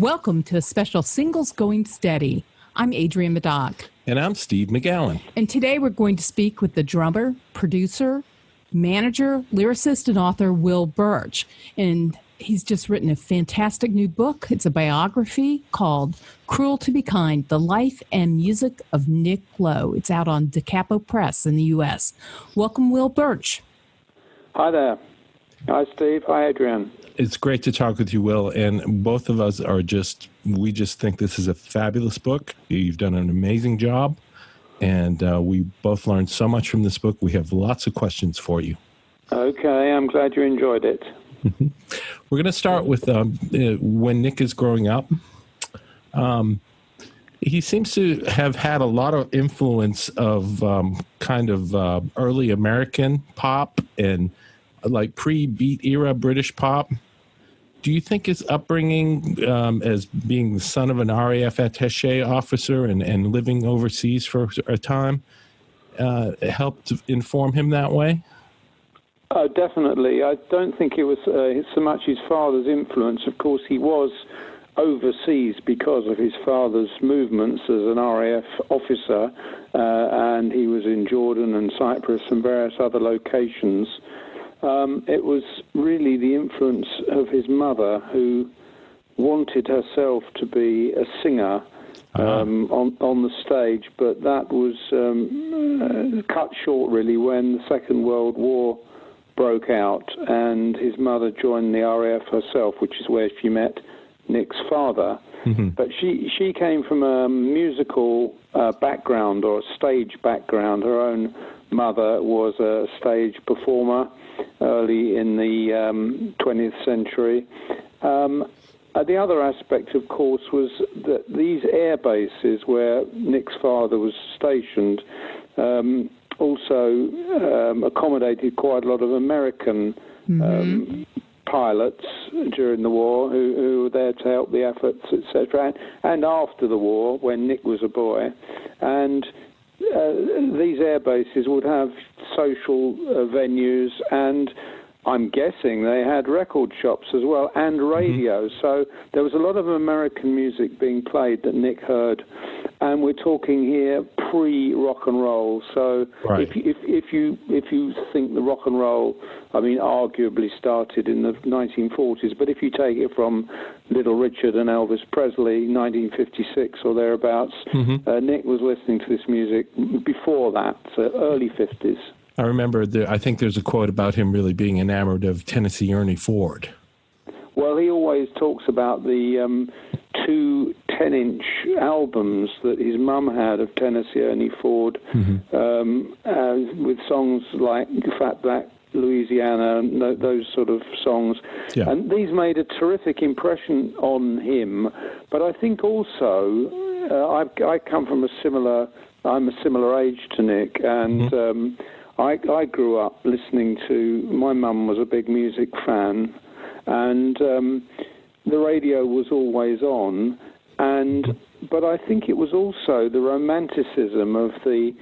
Welcome to a special Singles Going Steady. I'm Adrienne Meddock. And I'm Steve McGowan. And today we're going to speak with the drummer, producer, manager, lyricist, and author Will Birch. And he's just written a fantastic new book. It's a biography called Cruel to Be Kind, The Life and Music of Nick Lowe. It's out on Da Capo Press in the U.S. Welcome, Will Birch. Hi there. Hi, Steve. Hi, Adrienne. It's great to talk with you, Will. And both of us we just think this is a fabulous book. You've done an amazing job. And we both learned so much from this book. We have lots of questions for you. Okay. I'm glad you enjoyed it. We're going to start with when Nick is growing up. He seems to have had a lot of influence of early American pop and like pre-Beat era British pop. Do you think his upbringing as being the son of an RAF attaché officer and living overseas for a time helped inform him that way? Definitely. I don't think it was so much his father's influence. Of course, he was overseas because of his father's movements as an RAF officer, and he was in Jordan and Cyprus and various other locations. It was really the influence of his mother, who wanted herself to be a singer on the stage, but that was cut short really when the Second World War broke out and his mother joined the RAF herself, which is where she met Nick's father. Mm-hmm. But she came from a musical background or a stage background. Her own mother was a stage performer early in the 20th century. The other aspect, of course, was that these air bases where Nick's father was stationed also accommodated quite a lot of American pilots during the war who were there to help the efforts, etc. And after the war, when Nick was a boy. And these air bases would have social venues, and I'm guessing they had record shops as well, and radio. Mm-hmm. So there was a lot of American music being played that Nick heard, and we're talking here pre-rock and roll. So right. if you think the rock and roll, I mean, arguably started in the 1940s, but if you take it from Little Richard and Elvis Presley, 1956 or thereabouts, Nick was listening to this music before that, so early 50s. I remember, I think there's a quote about him really being enamored of Tennessee Ernie Ford. Well, he always talks about the 2 10-inch albums that his mum had of Tennessee Ernie Ford, with songs like Fat Black Louisiana and those sort of songs. Yeah. And these made a terrific impression on him. But I think also, I come from I'm a similar age to Nick, and I grew up listening to, my mum was a big music fan, and the radio was always on, but I think it was also the romanticism of the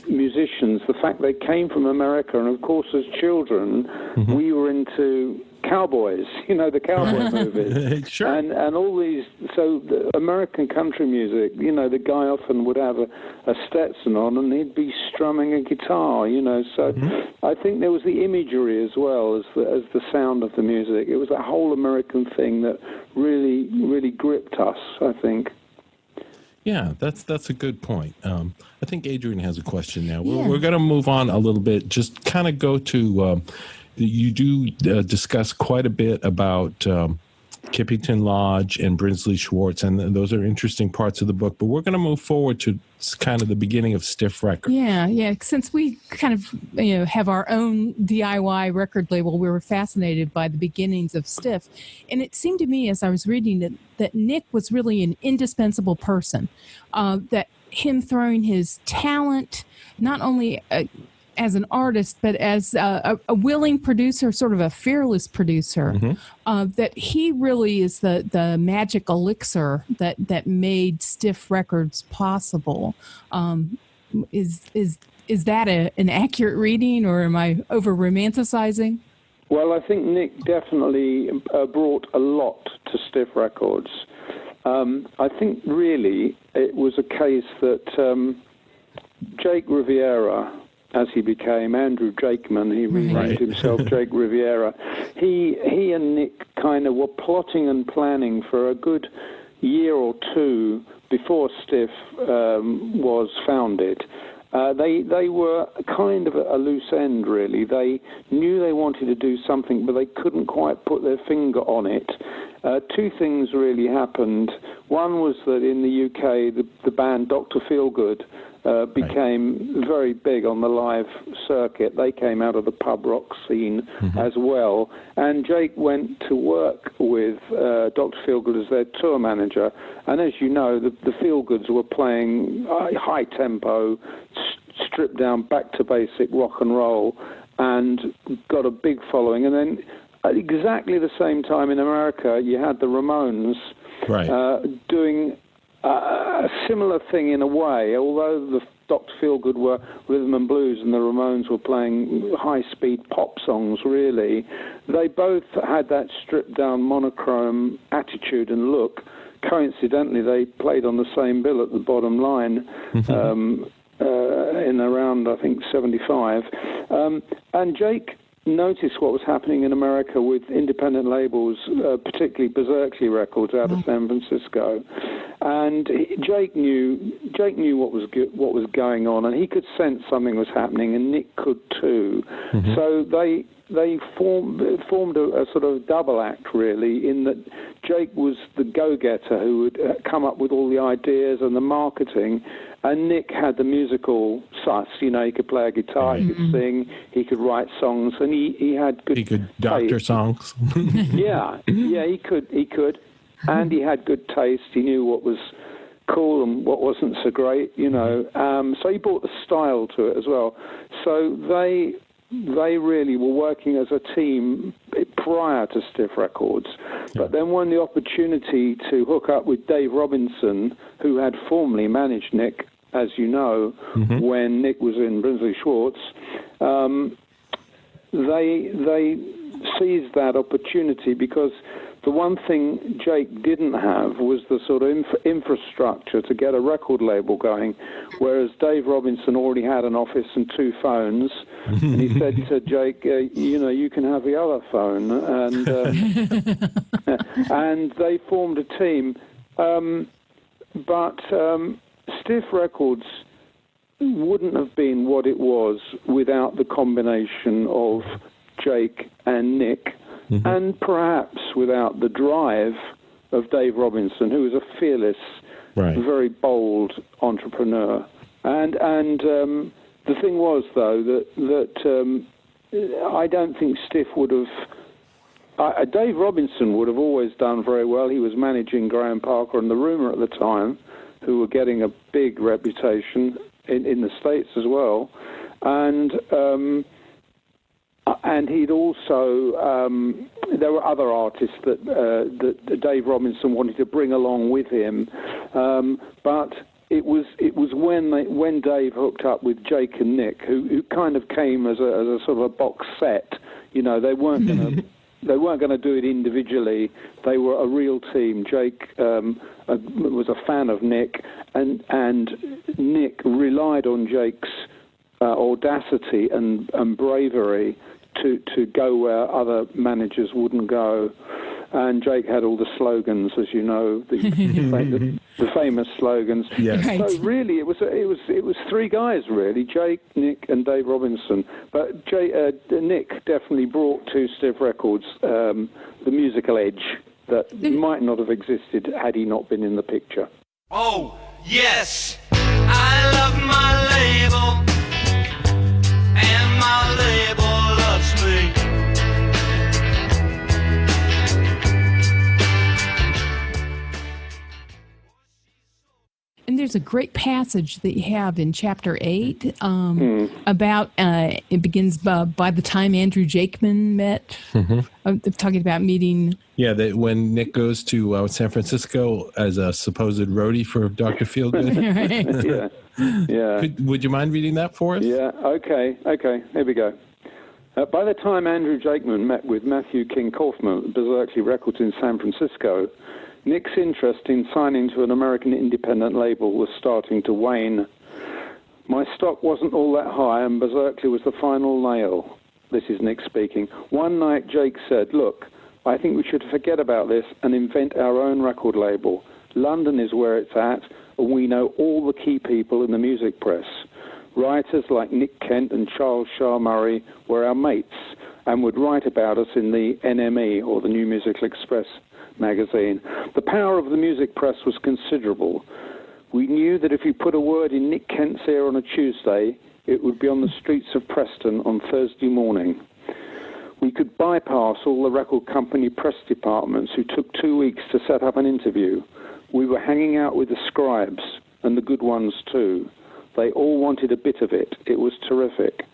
musicians, the fact they came from America, and of course as children we were into cowboys, the cowboy movies. Sure. And all these, so the American country music, the guy often would have a Stetson on and he'd be strumming a guitar, so I think there was the imagery as well as the sound of the music. It was that whole American thing that really, really gripped us, I think. Yeah, that's a good point. I think Adrienne has a question now. We're going to move on a little bit, just kind of go to... you do discuss quite a bit about Kippington Lodge and Brinsley Schwartz, and those are interesting parts of the book. But we're going to move forward to kind of the beginning of Stiff Records. Yeah. Since we kind of have our own DIY record label, we were fascinated by the beginnings of Stiff. And it seemed to me as I was reading that Nick was really an indispensable person, that him throwing his talent, not only... as an artist, but as a willing producer, sort of a fearless producer, that he really is the magic elixir that made Stiff Records possible. Is that an accurate reading, or am I over-romanticizing? Well, I think Nick definitely brought a lot to Stiff Records. I think really it was a case that Jake Riviera, as he became Andrew Jakeman, he renamed himself Jake Riviera. He and Nick kind of were plotting and planning for a good year or two before Stiff was founded. They were kind of a loose end, really. They knew they wanted to do something, but they couldn't quite put their finger on it. Two things really happened. One was that in the UK, the band Dr. Feelgood became very big on the live circuit. They came out of the pub rock scene as well. And Jake went to work with Dr. Feelgood as their tour manager. And as you know, the Feelgoods were playing high tempo, stripped down, back to basic rock and roll, and got a big following. And then at exactly the same time in America, you had the Ramones doing a similar thing in a way, although the Dr. Feelgood were rhythm and blues and the Ramones were playing high-speed pop songs, really. They both had that stripped-down monochrome attitude and look. Coincidentally, they played on the same bill at the Bottom Line in around, I think, 75. And Jake noticed what was happening in America with independent labels, particularly Berserkly Records out of San Francisco, and Jake knew what was going on, and he could sense something was happening, and Nick could too. So they formed a sort of double act, really, in that Jake was the go-getter who would come up with all the ideas and the marketing, and Nick had the musical sus. You know, he could play a guitar, he could sing, he could write songs, and he had good. He could doctor songs. yeah, he could, and he had good taste. He knew what was cool and what wasn't so great. You know, so he brought the style to it as well. So they really were working as a team prior to Stiff Records. But then when the opportunity to hook up with Dave Robinson, who had formerly managed Nick, as you know, when Nick was in Brinsley Schwartz, they seized that opportunity because the one thing Jake didn't have was the sort of infrastructure to get a record label going, whereas Dave Robinson already had an office and 2 phones. And he said to Jake, you can have the other phone. And and they formed a team. But Stiff Records wouldn't have been what it was without the combination of Jake and Nick, and perhaps without the drive of Dave Robinson, who was a fearless, very bold entrepreneur. And the thing was, though, that I don't think Stiff would have... Dave Robinson would have always done very well. He was managing Graham Parker and The Rumour at the time, who were getting a big reputation in the States as well. And he'd also... there were other artists that Dave Robinson wanted to bring along with him. But it was when Dave hooked up with Jake and Nick, who kind of came as a sort of a box set. You know, they weren't going to do it individually. They were a real team. Jake was a fan of Nick, and Nick relied on Jake's audacity and bravery to go where other managers wouldn't go. And Jake had all the slogans, as you know, the famous slogans. Yes. Right. So really, it was 3 guys really: Jake, Nick, and Dave Robinson. But Nick definitely brought to Stiff Records the musical edge that might not have existed had he not been in the picture. Oh yes, I love my label, and my label loves me. And there's a great passage that you have in Chapter 8 about, it begins by the time Andrew Jakeman met, talking about meeting. Yeah, when Nick goes to San Francisco as a supposed roadie for Dr. Feelgood. Yeah. Would you mind reading that for us? Yeah, okay, here we go. By the time Andrew Jakeman met with Matthew King Kaufman at Berserkly Records in San Francisco, Nick's interest in signing to an American independent label was starting to wane. My stock wasn't all that high, and Berserkly was the final nail. This is Nick speaking. One night, Jake said, "Look, I think we should forget about this and invent our own record label. London is where it's at, and we know all the key people in the music press. Writers like Nick Kent and Charles Shaar Murray were our mates and would write about us in the NME, or the New Musical Express magazine. The power of the music press was considerable. We knew that if we put a word in Nick Kent's ear on a Tuesday, it would be on the streets of Preston on Thursday morning. We could bypass all the record company press departments who took 2 weeks to set up an interview. We were hanging out with the scribes, and the good ones too. They all wanted a bit of it. It was terrific.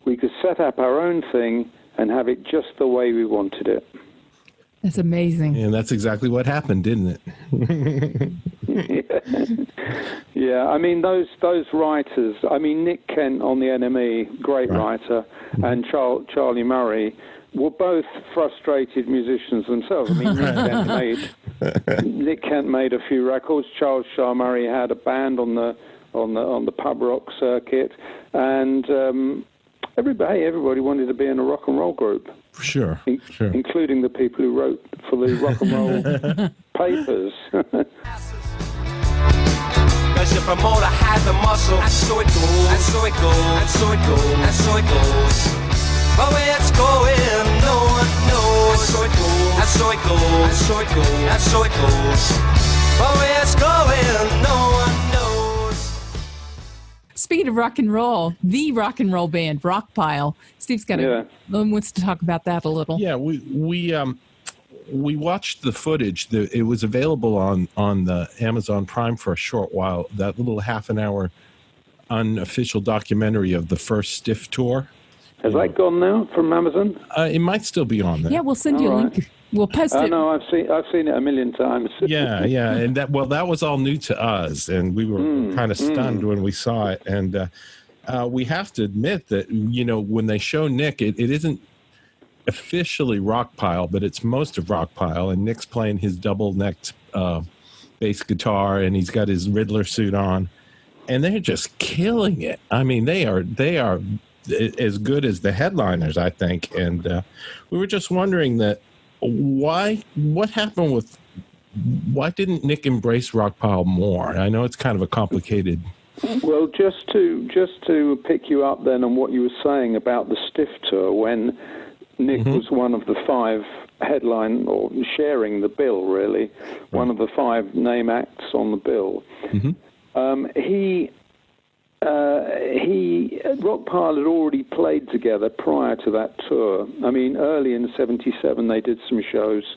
We could set up our own thing and have it just the way we wanted it." That's amazing. And that's exactly what happened, didn't it? Yeah, I mean, those writers, I mean, Nick Kent on the NME, great writer, and Charlie Murray were both frustrated musicians themselves. I mean, Nick Kent made a few records. Charles Shaar Murray had a band on the pub rock circuit, and everybody wanted to be in a rock and roll group. Sure. Including the people who wrote for the rock and roll papers. Cause the promoter had the muscle, and so it goes, and so it goes, and so it goes, and so it goes. But where it's going, no one knows. And so it goes, and so it goes, and so it goes, and so it goes. But where it's going, no one knows. Speaking of rock and roll, the rock and roll band, Rockpile. Steve's wants to talk about that a little. Yeah, we watched the footage. It was available on the Amazon Prime for a short while. That little half-an-hour unofficial documentary of the first Stiff tour. Has that gone now from Amazon? It might still be on there. Yeah, we'll send you a link. We'll post it. No, I've seen it a million times. yeah, and that was all new to us, and we were kind of stunned when we saw it. And we have to admit that when they show Nick, it isn't officially Rockpile, but it's most of Rockpile, and Nick's playing his double-necked bass guitar, and he's got his Riddler suit on, and they're just killing it. I mean, they are as good as the headliners, I think. And we were just wondering what happened why didn't Nick embrace Rockpile more? I know it's kind of a complicated. Well, just to pick you up then on what you were saying about the Stiff tour, when Nick was one of the 5 headline, or sharing the bill, really, one of the 5 name acts on the bill. Rockpile had already played together prior to that tour. I mean, early in '77 they did some shows,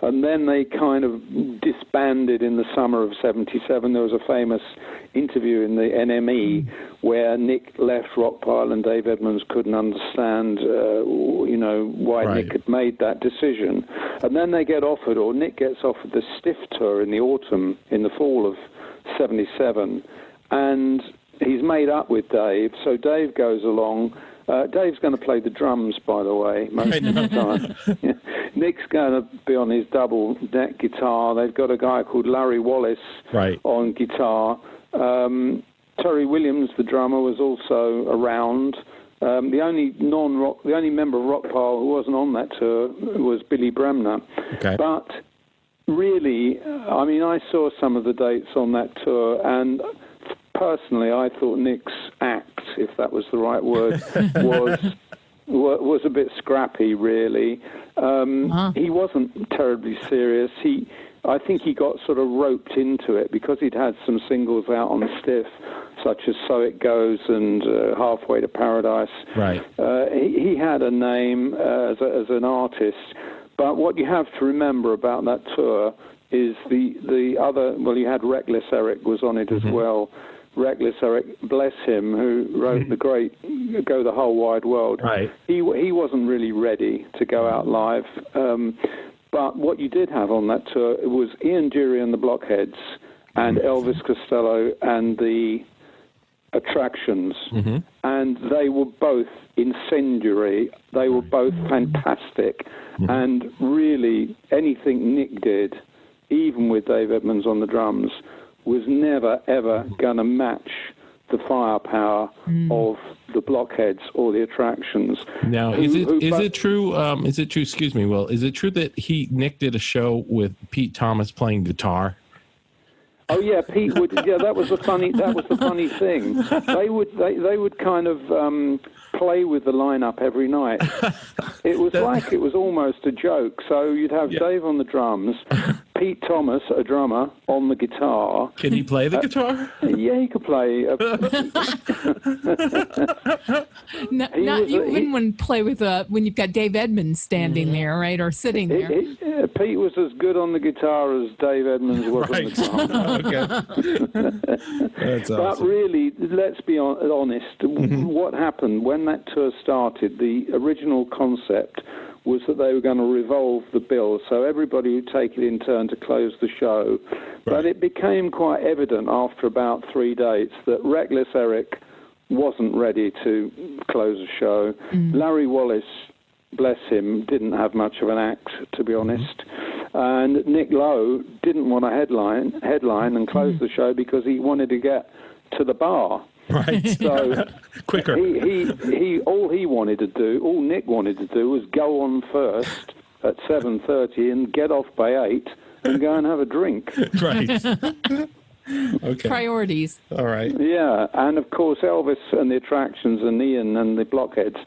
and then they kind of disbanded in the summer of '77. There was a famous interview in the NME where Nick left Rockpile, and Dave Edmunds couldn't understand, why Nick had made that decision. And then they get offered, or Nick gets offered, the Stiff tour in the fall of '77, and he's made up with Dave, so Dave goes along. Dave's going to play the drums, by the way, most of the time. Nick's going to be on his double-neck guitar. They've got a guy called Larry Wallace on guitar. Terry Williams, the drummer, was also around. The only member of Rockpile who wasn't on that tour was Billy Bremner. Okay. But really, I mean, I saw some of the dates on that tour, and personally, I thought Nick's act, if that was the right word, was a bit scrappy, really. He wasn't terribly serious. I think he got sort of roped into it because he'd had some singles out on Stiff, such as So It Goes and Halfway to Paradise. Right. He had a name as an artist, but what you have to remember about that tour is the other. Well, you had Reckless Eric was on it as well. Reckless Eric, bless him, who wrote the great Go the Whole Wide World. Right. He wasn't really ready to go out live. But what you did have on that tour was Ian Dury and the Blockheads and Elvis Costello and the Attractions. And they were both incendiary. They were both fantastic. And really, anything Nick did even with Dave Edmunds on the drums, was never, ever going to match the firepower of the Blockheads or the Attractions. Now, is it true? Excuse me, Will. Is it true that Nick did a show with Pete Thomas playing guitar? Oh yeah, Pete would. Yeah, that was the funny thing. They would kind of play with the lineup every night. It was almost a joke. So you'd have Dave on the drums, Pete Thomas, a drummer, on the guitar. Can he play the guitar? Yeah, he could play. You wouldn't want to play with when you've got Dave Edmunds standing there, right, or sitting there. Pete was as good on the guitar as Dave Edmunds was on the drums. Okay. That's awesome. But really, let's be honest. What happened when that tour started? The original concept was that they were going to revolve the bill, so everybody would take it in turn to close the show. Right. But it became quite evident after about 3 dates that Reckless Eric wasn't ready to close a show. Larry Wallace, bless him, didn't have much of an act, to be honest. And Nick Lowe didn't want to headline and close the show because he wanted to get to the bar. Right. So quicker. All Nick wanted to do was go on first at 7:30 and get off by 8 and go and have a drink. Right. Okay. Priorities. All right. Yeah, and of course Elvis and the Attractions and Ian and the Blockheads.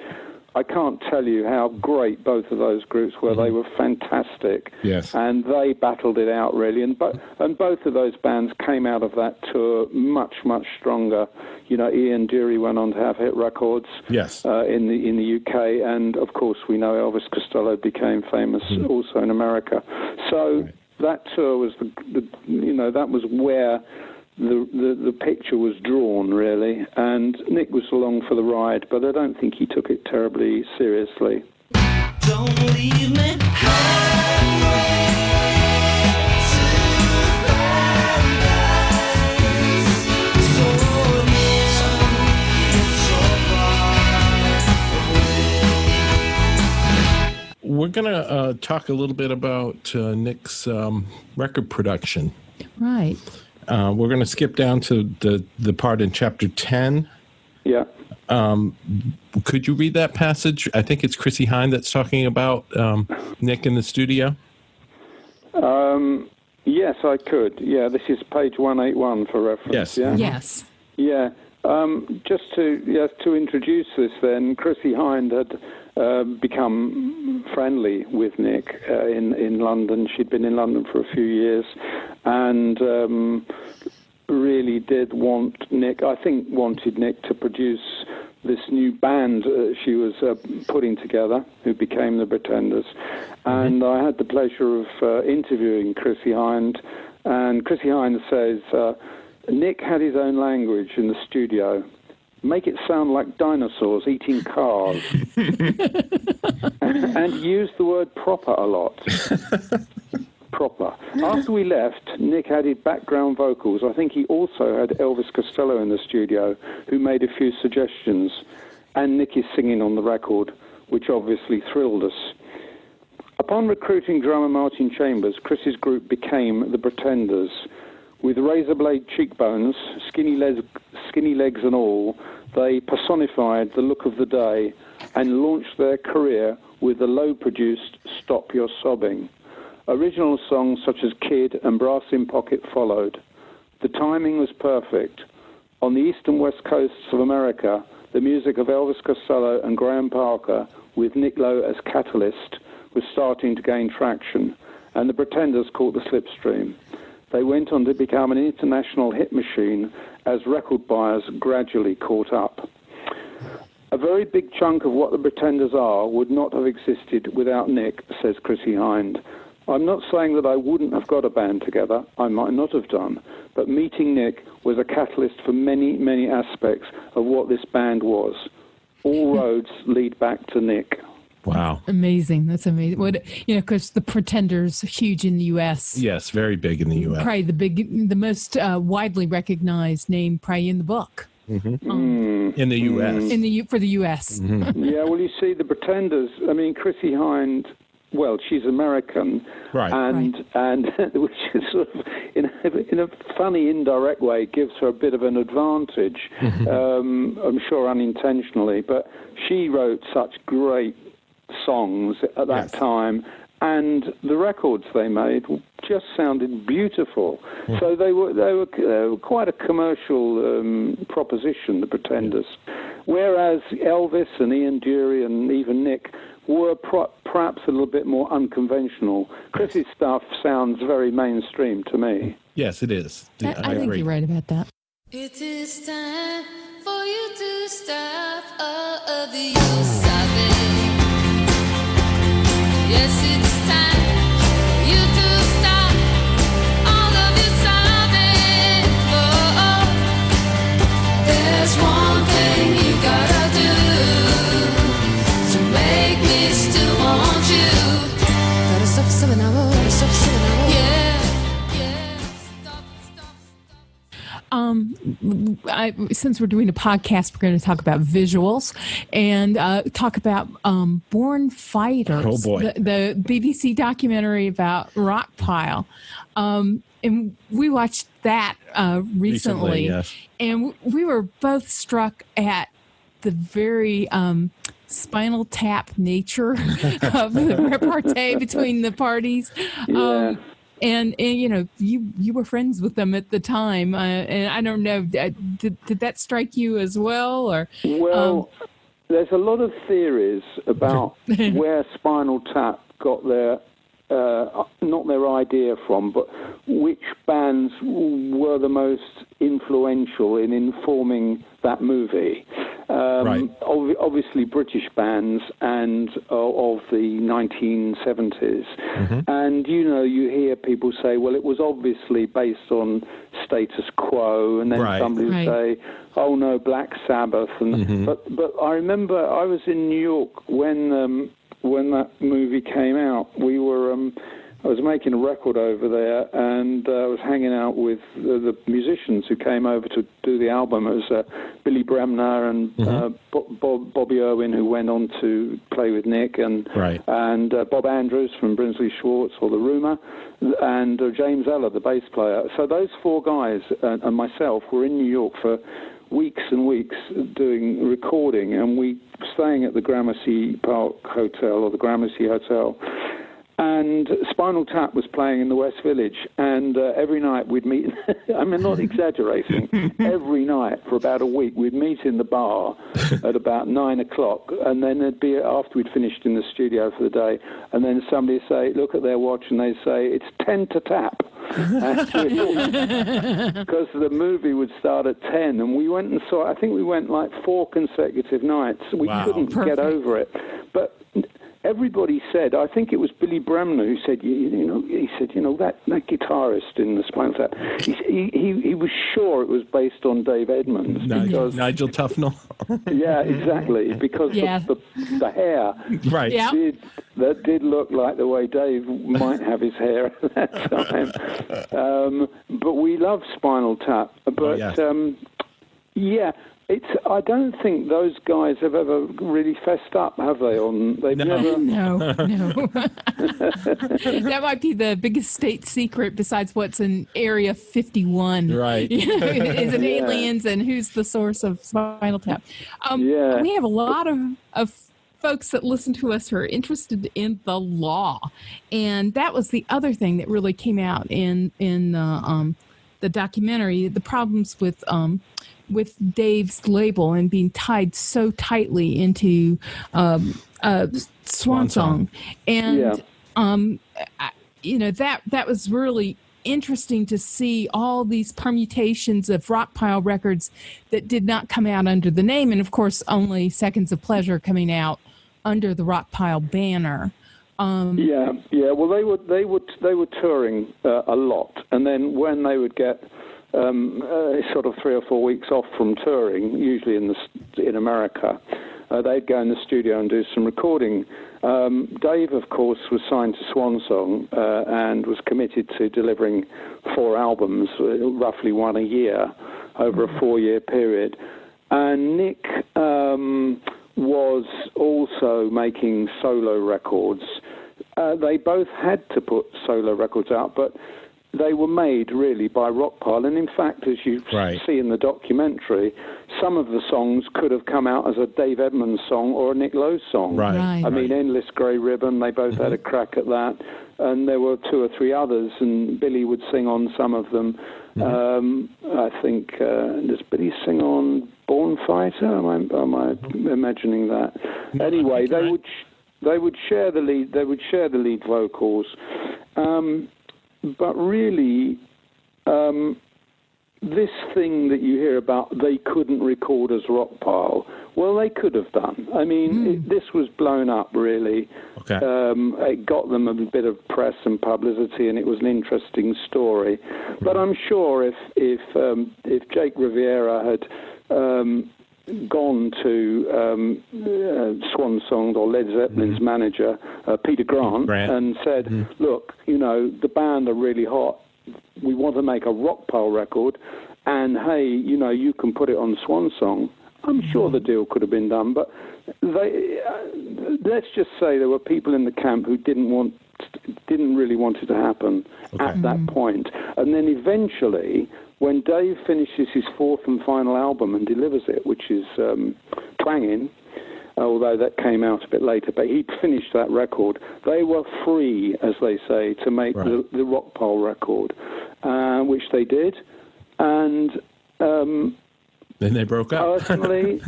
I can't tell you how great both of those groups were. They were fantastic. Yes. And they battled it out, really. And both of those bands came out of that tour much, much stronger. You know, Ian Dury went on to have hit records. Yes. In the UK. And, of course, we know Elvis Costello became famous also in America. So that tour was, that was where the picture was drawn, really, and Nick was along for the ride, but I don't think he took it terribly seriously. Don't leave me. We're going to talk a little bit about Nick's record production. Right. We're going to skip down to the part in chapter 10. Yeah. Could you read that passage? I think it's Chrissie Hynde that's talking about Nick in the studio. Yes, I could. Yeah, this is page 181 for reference. Yes. Yeah. Yes. Yeah. Just to introduce this, then, Chrissie Hynde had become friendly with Nick in London. She'd been in London for a few years, and really did wanted Nick to produce this new band she was putting together, who became the Pretenders. And I had the pleasure of interviewing Chrissie Hynde, and Chrissie Hynde says, Nick had his own language in the studio. Make it sound like dinosaurs eating cars. And used the word proper a lot. Proper. After we left, Nick added background vocals. I think he also had Elvis Costello in the studio, who made a few suggestions. And Nick is singing on the record, which obviously thrilled us. Upon recruiting drummer Martin Chambers, Chris's group became the Pretenders. With razor blade cheekbones, skinny legs and all, they personified the look of the day and launched their career with the Lowe-produced Stop Your Sobbing. Original songs such as Kid and Brass in Pocket followed. The timing was perfect. On the east and west coasts of America, the music of Elvis Costello and Graham Parker, with Nick Lowe as catalyst, was starting to gain traction, and the Pretenders caught the slipstream. They went on to become an international hit machine as record buyers gradually caught up. A very big chunk of what the Pretenders are would not have existed without Nick, says Chrissie Hynde. I'm not saying that I wouldn't have got a band together. I might not have done. But meeting Nick was a catalyst for many, many aspects of what this band was. All roads lead back to Nick. Wow. Amazing. That's amazing. What, because the Pretenders are huge in the U.S. Yes, very big in the U.S. Probably the most widely recognized name probably in the book. Mm-hmm. In the U.S. For the U.S. Mm-hmm. Yeah, well, you see, the Pretenders, I mean, Chrissie Hynde well, she's American, Right. and which is sort of in a funny, indirect way gives her a bit of an advantage. I'm sure unintentionally, but she wrote such great songs at that time, and the records they made just sounded beautiful. So they were quite a commercial proposition, the Pretenders. Whereas Elvis and Ian Dury and even Nick were perhaps a little bit more unconventional. Chris's stuff sounds very mainstream to me. Yes, it is. I think agree. you're right about that. It is time for you to stop all of the use of it. Yes, it's time for you to stop all of this of it. Oh, there's one thing you gotta do to make me still want you. Gotta stop singing now, gotta stop singing now. Yeah, stop. Since we're doing a podcast, we're going to talk about visuals and talk about Born Fighters. Oh, boy. The BBC documentary about Rockpile. And we watched that recently. Yes. And we were both struck at the very Spinal Tap nature of the repartee between the parties. Yeah. And you know, you were friends with them at the time, and I don't know, did that strike you as well, or? Well, there's a lot of theories about where Spinal Tap got their not their idea from, but which bands were the most influential in informing that movie. Right. Obviously British bands and of the 1970s. And, you know, you hear people say, well, it was obviously based on Status Quo, and then somebody would say, oh, no, Black Sabbath. And but I remember I was in New York when that movie came out. We were I was making a record over there, and I was hanging out with the musicians who came over to do the album. It was Billy Bremner and Bobby Irwin, who went on to play with Nick, and Bob Andrews from Brinsley Schwartz, or The Rumour, and James Eller, the bass player. So those four guys and myself were in New York for weeks and weeks doing recording, and we were staying at the Gramercy Park Hotel, or the Gramercy Hotel. And Spinal Tap was playing in the West Village, and every night we'd meet. I'm not exaggerating. Every night for about a week, we'd meet in the bar at about 9 o'clock, and then it'd be after we'd finished in the studio for the day, and then somebody would say, look at their watch, and they'd say, it's 10 to tap. Because the movie would start at 10, and we went and saw, I think we went like 4 consecutive nights. We couldn't get over it. But everybody said, I think it was Billy Bremner who said, that guitarist in the Spinal Tap, he was sure it was based on Dave Edmunds. Nigel Tufnell. Yeah, exactly, because the hair that did look like the way Dave might have his hair at that time. But we love Spinal Tap. But I don't think those guys have ever really fessed up, have they? No. That might be the biggest state secret besides what's in Area 51. Right. Is it aliens, and who's the source of Spinal Tap? We have a lot of folks that listen to us who are interested in the law. And that was the other thing that really came out in the documentary, the problems with Dave's label and being tied so tightly into Swan Song. And, that was really interesting to see all these permutations of Rockpile records that did not come out under the name. And, of course, only Seconds of Pleasure coming out under the Rockpile banner. Well, they were touring a lot. And then when they would get sort of 3 or 4 weeks off from touring, usually in America, they'd go in the studio and do some recording. Dave, of course, was signed to Swan Song and was committed to delivering 4 albums, roughly one a year, over a 4-year period. And Nick was also making solo records They both had to put solo records out, but they were made really by Rockpile. And in fact, as you see in the documentary, some of the songs could have come out as a Dave Edmunds song or a Nick Lowe song. Right. I mean, Endless Grey Ribbon, they both had a crack at that. And there were 2 or 3 others, and Billy would sing on some of them. I think, does Billy sing on Born Fighter? Am I imagining that? Anyway, they would share the lead. They would share the lead vocals. But really, this thing that you hear about, they couldn't record as Rockpile. Well, they could have done. I mean, this was blown up, really. Okay. It got them a bit of press and publicity, and it was an interesting story. But I'm sure if Jake Riviera had gone to Swan Song or Led Zeppelin's manager, Peter Grant, and said, look, the band are really hot. We want to make a Rockpile record, and hey, you can put it on Swan Song. I'm sure the deal could have been done, but let's just say there were people in the camp who didn't really want it to happen at that point. And then eventually, when Dave finishes his 4th and final album and delivers it, which is Twangin', although that came out a bit later, but he'd finished that record, they were free, as they say, to make the Rockpile record, which they did. And then they broke up. Personally,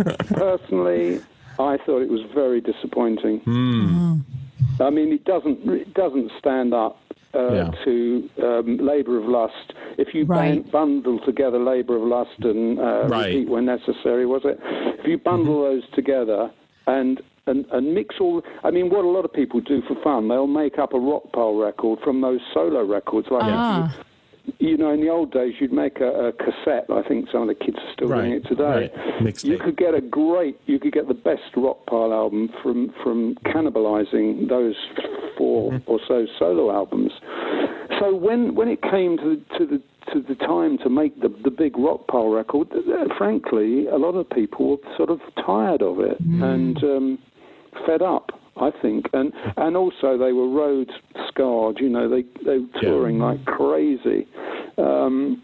I thought it was very disappointing. I mean, it doesn't stand up to Labour of Lust. If you bundle together Labour of Lust and Repeat When Necessary, was it? If you bundle those together and mix all... I mean, what a lot of people do for fun, they'll make up a Rockpile record from those solo records. Like in the old days, you'd make a cassette. I think some of the kids are still doing it today. You could get the best Rockpile album from cannibalizing those 4 or so solo albums. So when it came to the time to make the big Rockpile record, frankly, a lot of people were sort of tired of it and fed up, I think, and also they were road scarred. They were touring like crazy. So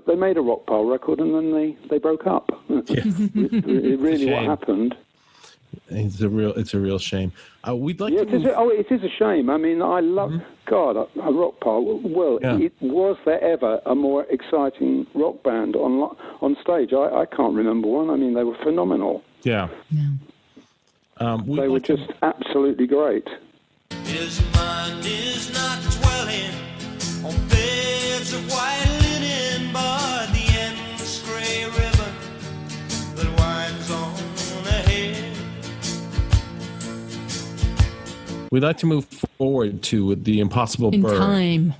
they made a Rockpile record, and then they broke up. It really what happened. It's a real shame. We'd like to. It is a shame. I mean, I love a Rockpile. Well, was there ever a more exciting rock band on stage? I can't remember one. I mean, they were phenomenal. Yeah. They were just absolutely great. His mind is not dwelling on beds of white linen, but the endless gray ribbon that winds on ahead. We'd like to move forward to The Impossible Bird. In time.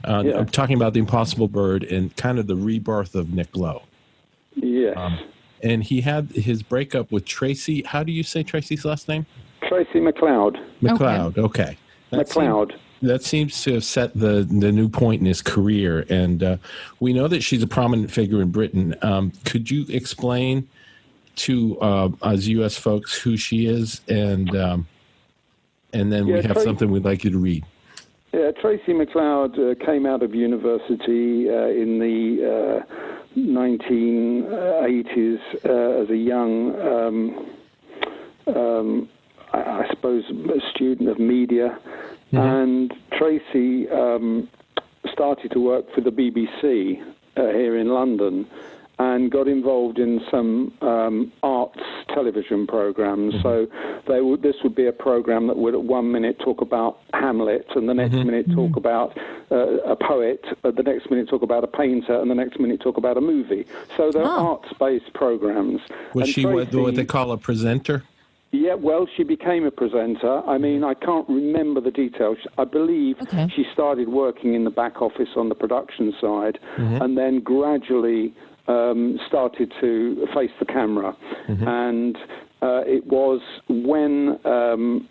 I'm talking about The Impossible Bird and kind of the rebirth of Nick Lowe. Yes. And he had his breakup with Tracy. How do you say Tracy's last name? Tracy McLeod. McLeod, okay. That seems to have set the new point in his career. And we know that she's a prominent figure in Britain. Could you explain to us U.S. folks who she is? And then we have something we'd like you to read. Yeah, Tracy McLeod came out of university in the 1980s as a young, I suppose, a student of media. And Tracy started to work for the BBC here in London and got involved in some arts television programs. So this would be a program that would at 1 minute talk about Hamlet, and the next minute talk about a poet, the next minute talk about a painter, and the next minute talk about a movie. So they're arts-based programs. Was she what they call a presenter? Yeah, well, she became a presenter. I mean, I can't remember the details. I believe she started working in the back office on the production side, and then gradually started to face the camera. And it was when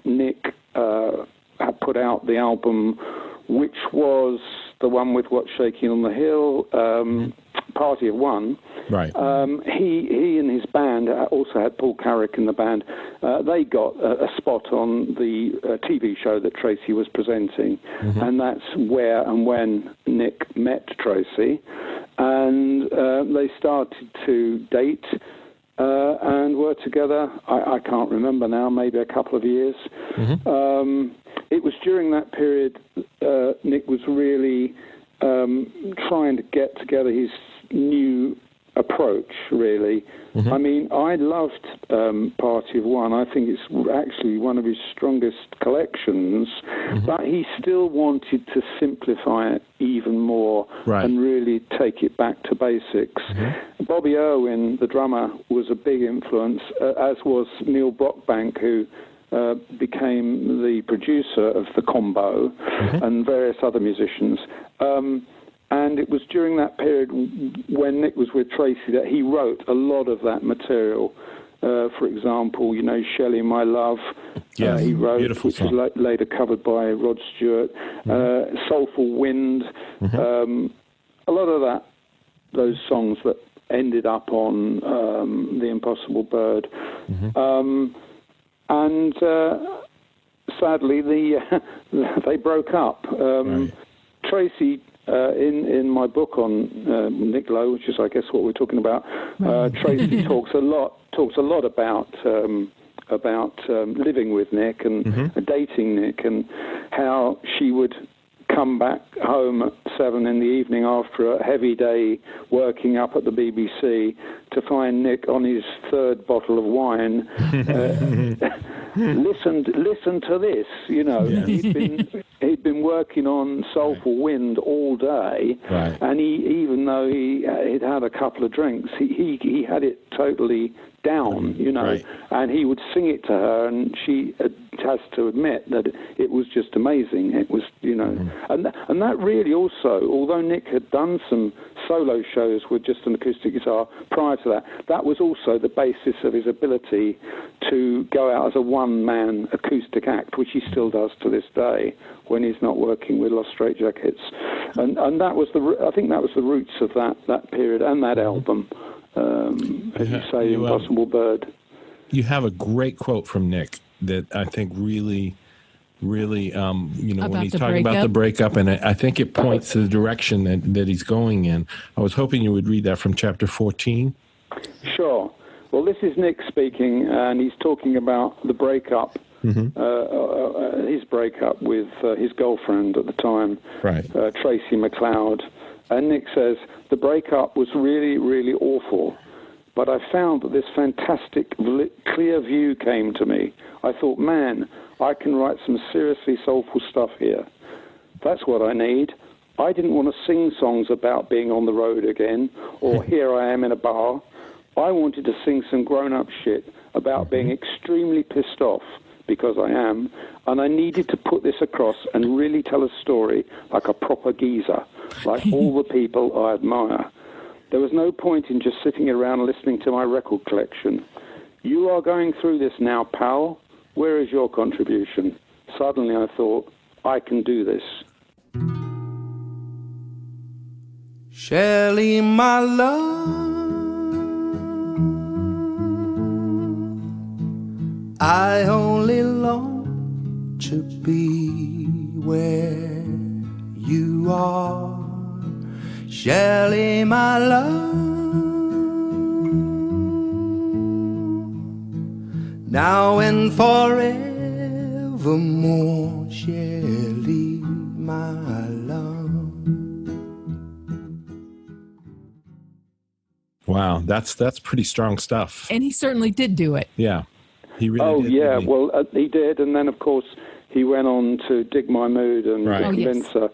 Nick had put out the album, which was the one with What's Shaking on the Hill, Party of One, Right. He and his band also had Paul Carrick in the band. They got a spot on the TV show that Tracy was presenting, and that's where and when Nick met Tracy, and they started to date and were together. I can't remember now, maybe a couple of years. It was during that period Nick was really trying to get together his new approach, really. I mean, I loved Party of One. I think it's actually one of his strongest collections, but he still wanted to simplify it even more and really take it back to basics. Bobby Irwin, the drummer, was a big influence, as was Neil Brockbank, who became the producer of the combo, and various other musicians. And it was during that period when Nick was with Tracy that he wrote a lot of that material. For example, Shelley, My Love, he wrote, which was later covered by Rod Stewart. Soulful Wind, a lot of those songs that ended up on The Impossible Bird. And sadly, they broke up. Tracy, in my book on Nick Lowe, which is, I guess, what we're talking about, Tracy talks a lot about living with Nick and dating Nick, and how she would come back home at 7 in the evening after a heavy day working up at the BBC to find Nick on his third bottle of wine. Listen to this, He'd been working on Soulful Wind all day, and even though he'd had a couple of drinks, he had it totally down, and he would sing it to her, and she has to admit that it was just amazing. It was, and that really also, although Nick had done some solo shows with just an acoustic guitar prior to that, that was also the basis of his ability to go out as a one-man acoustic act, which he still does to this day when he's not working with Lost Straitjackets. And that was I think that was the roots of that period and that album. As you say, Impossible Bird. You have a great quote from Nick that I think really, when he's talking about the breakup, and I think it points to the direction that he's going in. I was hoping you would read that from chapter 14. Sure. Well, this is Nick speaking, and he's talking about the breakup, his breakup with his girlfriend at the time, Tracy McLeod. And Nick says, the breakup was really, really awful, but I found that this fantastic, clear view came to me. I thought, man, I can write some seriously soulful stuff here. That's what I need. I didn't want to sing songs about being on the road again, or here I am in a bar. I wanted to sing some grown-up shit about being extremely pissed off, because I am, and I needed to put this across and really tell a story like a proper geezer, like all the people I admire. There was no point in just sitting around listening to my record collection. You are going through this now, pal. Where is your contribution? Suddenly I thought, I can do this. Shelley, my love, I only long to be where you are. Shelley, my love, now and forevermore. Shelley, my love. Wow, that's pretty strong stuff. And he certainly did do it. Yeah. He really did. Yeah, well, he did, and then, of course, he went on to Dig My Mood and Convincer.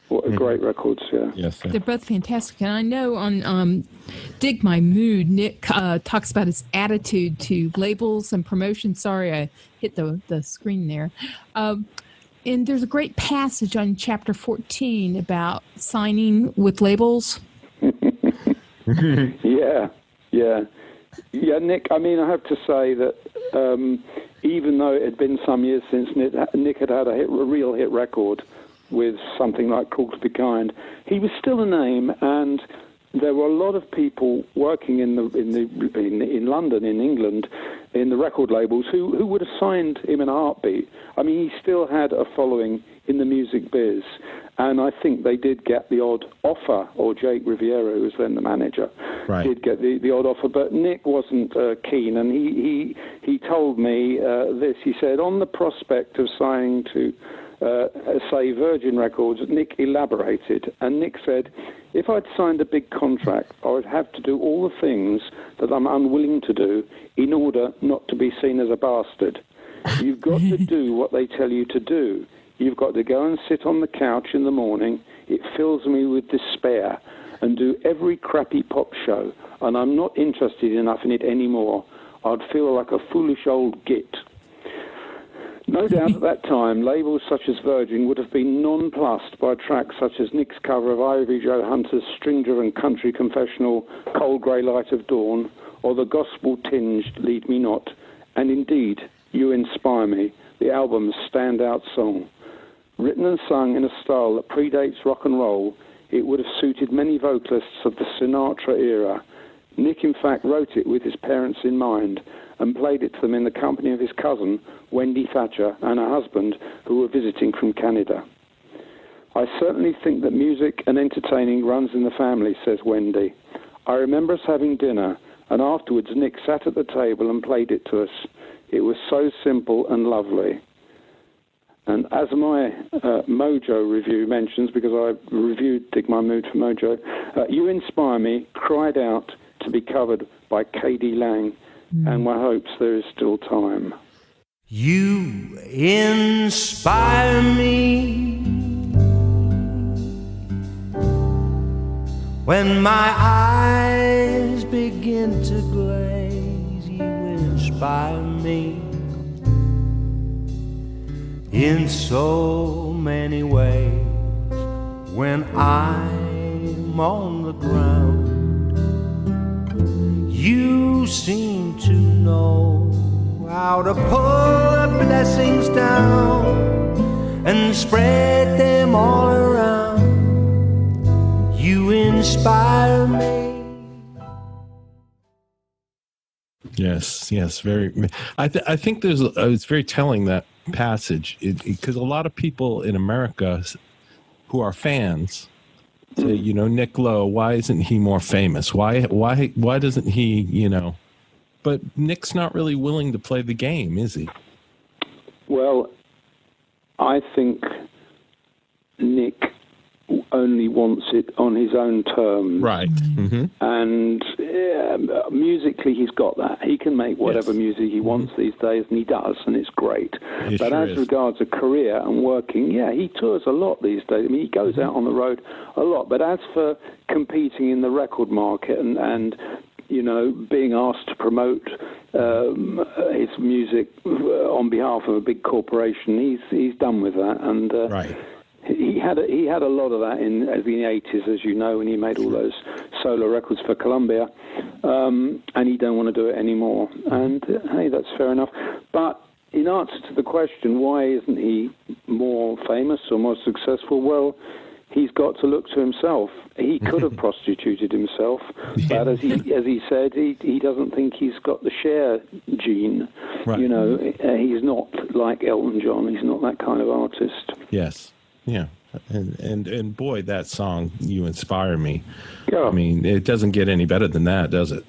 What great records, yeah. Yes, they're both fantastic. And I know on Dig My Mood, Nick talks about his attitude to labels and promotion. Sorry, I hit the screen there. And there's a great passage on chapter 14 about signing with labels. Yeah, Nick, I mean, I have to say that even though it had been some years since Nick had had a real hit record with something like Call to Be Kind, he was still a name, and there were a lot of people working in London, in England, in the record labels who would have signed him in a heartbeat. I mean, he still had a following in the music biz, and I think they did get the odd offer, or Jake Riviera, who was then the manager, did get the odd offer, but Nick wasn't keen, and he told me this. He said, on the prospect of signing to, say, Virgin Records, Nick elaborated, and Nick said, if I'd signed a big contract, I would have to do all the things that I'm unwilling to do in order not to be seen as a bastard. You've got to do what they tell you to do. You've got to go and sit on the couch in the morning. It fills me with despair, and do every crappy pop show, and I'm not interested enough in it anymore. I'd feel like a foolish old git. No doubt at that time, labels such as Virgin would have been nonplussed by tracks such as Nick's cover of Ivy Joe Hunter's string-driven country confessional Cold Grey Light of Dawn, or the gospel-tinged Lead Me Not, and indeed, You Inspire Me, the album's standout song. Written and sung in a style that predates rock and roll, it would have suited many vocalists of the Sinatra era. Nick, in fact, wrote it with his parents in mind and played it to them in the company of his cousin, Wendy Thatcher, and her husband, who were visiting from Canada. I certainly think that music and entertaining runs in the family, says Wendy. I remember us having dinner, and afterwards Nick sat at the table and played it to us. It was so simple and lovely. And as my Mojo review mentions, because I reviewed Dig My Mood for Mojo, You Inspire Me cried out to be covered by K.D. Lang, and my hopes there is still time. You inspire me when my eyes begin to glaze. You inspire me in so many ways. When I'm on the ground, you seem to know how to pull the blessings down and spread them all around. You inspire me. Yes, very. I think there's. It's very telling, that passage, because a lot of people in America who are fans say, Nick Lowe, why isn't he more famous? Why doesn't he, But Nick's not really willing to play the game, is he? Well, I think Nick only wants it on his own terms. Right. Mm-hmm. And musically, he's got that. He can make whatever music he wants these days, and he does, and it's great. It but sure as is. regards a career and working, he tours a lot these days. I mean, he goes out on the road a lot. But as for competing in the record market and being asked to promote his music on behalf of a big corporation, he's done with that. And right. He had a lot of that in the 80s, as you know, when he made all those solo records for Columbia, and he don't want to do it anymore. And hey, that's fair enough. But in answer to the question, why isn't he more famous or more successful? Well, he's got to look to himself. He could have prostituted himself, but as he said, he doesn't think he's got the Cher gene. Right. He's not like Elton John. He's not that kind of artist. Yes. Yeah, and boy, that song, You Inspire Me. Yeah. I mean, it doesn't get any better than that, does it?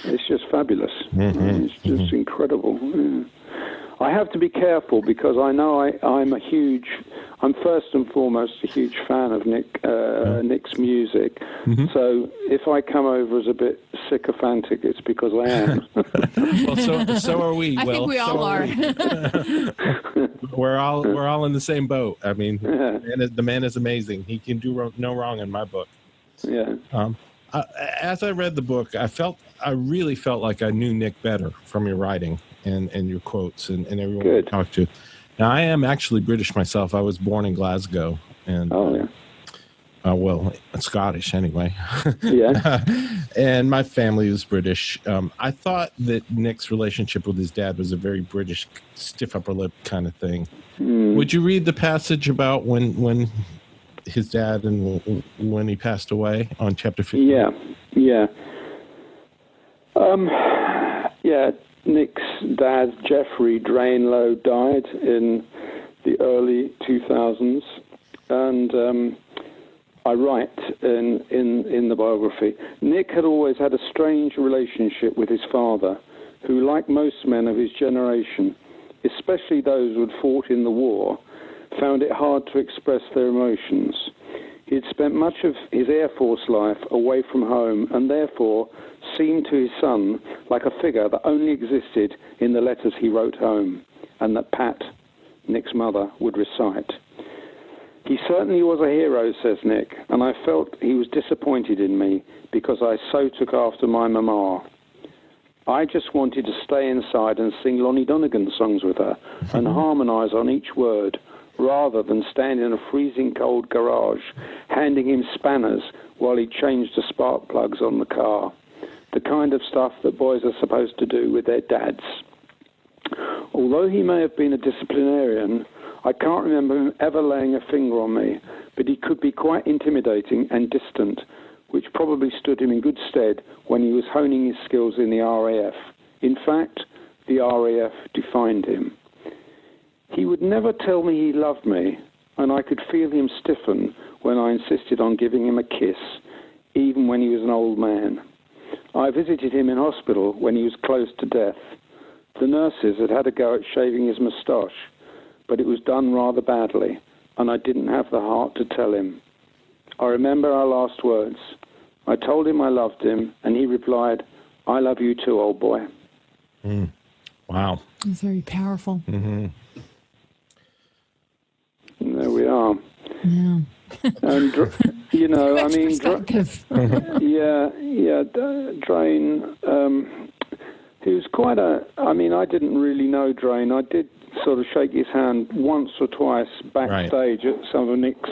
It's just fabulous. It's just incredible. Yeah. I have to be careful because I know I'm first and foremost a huge fan of Nick's music. Mm-hmm. So if I come over as a bit sycophantic, it's because I am. Well, so are we. I think we all are. We're all in the same boat. I mean, the man is amazing. He can do no wrong in my book. Yeah. As I read the book, I really felt like I knew Nick better from your writing and your quotes and everyone you talked to. Now, I am actually British myself. I was born in Glasgow, and Scottish anyway. Yeah. And my family was British. I thought that Nick's relationship with his dad was a very British, stiff upper lip kind of thing. Would you read the passage about when his dad and when he passed away on chapter 15? Yeah. Nick's dad, Jeffrey Drain Lowe, died in the early 2000s, and I write in the biography, Nick had always had a strange relationship with his father, who, like most men of his generation, especially those who had fought in the war, found it hard to express their emotions. He had spent much of his Air Force life away from home and therefore seemed to his son like a figure that only existed in the letters he wrote home and that Pat, Nick's mother, would recite. He certainly was a hero, says Nick, and I felt he was disappointed in me because I so took after my mama. I just wanted to stay inside and sing Lonnie Donegan songs with her and harmonise on each word, rather than stand in a freezing cold garage handing him spanners while he changed the spark plugs on the car. The kind of stuff that boys are supposed to do with their dads. Although he may have been a disciplinarian, I can't remember him ever laying a finger on me, but he could be quite intimidating and distant, which probably stood him in good stead when he was honing his skills in the RAF. In fact, the RAF defined him. He would never tell me he loved me, and I could feel him stiffen when I insisted on giving him a kiss, even when he was an old man. I visited him in hospital when he was close to death. The nurses had had a go at shaving his moustache, but it was done rather badly, and I didn't have the heart to tell him. I remember our last words. I told him I loved him, and he replied, "I love you too, old boy." Wow. It's very powerful. Mm-hmm. And there we are. Yeah. And, I mean, perspective. Drain, he was quite I didn't really know Drain. I did sort of shake his hand once or twice backstage at some of Nick's